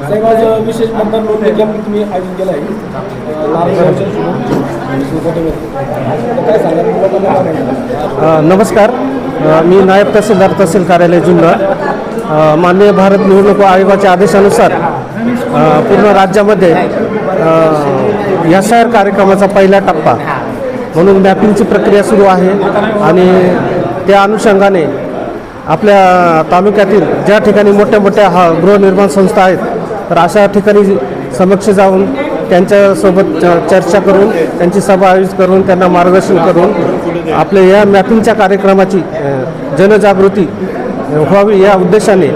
साहेब, आज विशेष मतदार नोंदणी कॅम्प तुम्ही आयोजन केलं आहे नारायणगावच्या काय सांगा? नमस्कार, मी नायब तहसीलदार तहसील कार्यालय जुन्नर. माननीय भारत निवडणूक आयोगाच्या आदेशानुसार पूर्ण राज्यामध्ये SIR कार्यक्रमाचा पहिला टप्पा म्हणून मॅपिंगची प्रक्रिया सुरू आहे आणि त्या अनुषंगाने आपल्या तालुक्यातील ज्या ठिकाणी मोठ्या मोठ्या गृहनिर्माण संस्था आहेत तर अशा ठिकाणी समक्ष जाऊन त्यांच्यासोबत चर्चा करून त्यांची सभा आयोजित करून त्यांना मार्गदर्शन करून आपल्या या मॅपिंगच्या कार्यक्रमाची जनजागृती व्हावी या उद्देशाने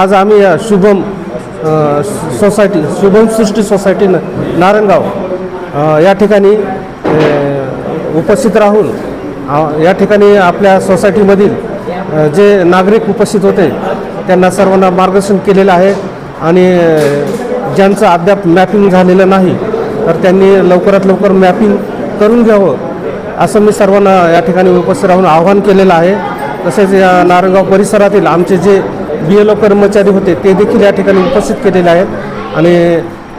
आज आम्ही या शुभम सृष्टी सोसायटी नारायणगाव या ठिकाणी उपस्थित राहून या ठिकाणी आपल्या सोसायटीमधील जे नागरिक उपस्थित होते त्यांना सर्वांना मार्गदर्शन केलेलं आहे आणि ज्यांचं अद्याप मॅपिंग झालेलं नाही तर त्यांनी लवकरात लवकर मॅपिंग करून घ्यावं असं मी सर्वांना या ठिकाणी उपस्थित राहून आवाहन केलेलं आहे. तसेच या नारायणगाव परिसरातील आमचे जे BLO कर्मचारी होते ते देखील या ठिकाणी उपस्थित केलेले आहेत आणि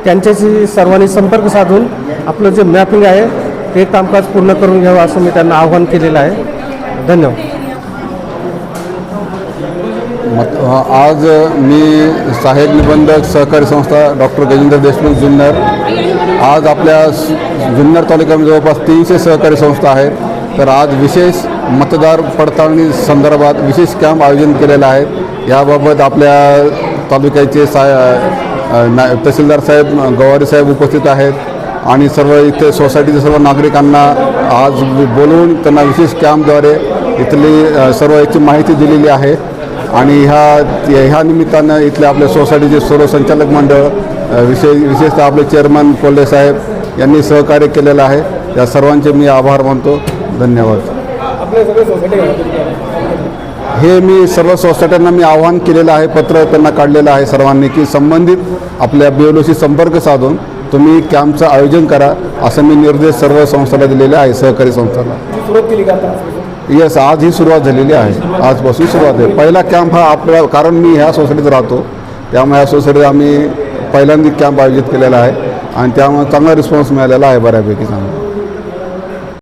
त्यांच्याशी सर्वांनी संपर्क साधून आपलं जे मॅपिंग आहे ते कामकाज पूर्ण करून घ्यावं असं मी त्यांना आवाहन केलेलं आहे. धन्यवाद. आज मी सहाय्यक निबंधक सहकारी संस्था डॉक्टर गजेंद्र देशमुख जुन्नर. आज आपल्या जुन्नर तालुक्यामध्ये जवळपास 300 सहकारी संस्था आहेत. तर आज विशेष मतदार पडताळणी संदर्भात विशेष कॅम्प आयोजन केलेला आहे. याबाबत आपल्या तालुक्याचे तहसीलदार साहेब गवारी साहेब उपस्थित आहेत आणि सर्व इथे सोसायटीच्या सर्व नागरिकांना आज बोलवून त्यांना विशेष कॅम्पद्वारे इथली सर्व याची माहिती दिलेली आहे आणि ह्या निमित्तानं इथल्या आपल्या सोसायटीचे सर्व संचालक मंडळ विशेषतः आपले चेअरमन कोल्हे साहेब यांनी सहकार्य केलेलं आहे. या सर्वांचे मी आभार मानतो. धन्यवाद. हे मी सर्व सोसायट्यांना मी आवाहन केलेलं आहे, पत्र त्यांना काढलेलं आहे सर्वांनी की संबंधित आपल्या BLOशी संपर्क साधून तुम्ही कॅम्पचं आयोजन करा असं मी निर्देश सर्व संस्थांना दिलेले आहे. सहकारी संस्थांना सुरुवात केली का? यस, आज ही सुरुवात झालेली आहे. आजपासून सुरुवात आहे. पहिला कॅम्प हा आपला, कारण मी ह्या सोसायटीत राहतो त्यामुळे ह्या सोसायटीत आम्ही पहिल्यांदा कॅम्प आयोजित केलेला आहे आणि त्यामुळे चांगला रिस्पॉन्स मिळालेला आहे बऱ्यापैकी चांगला.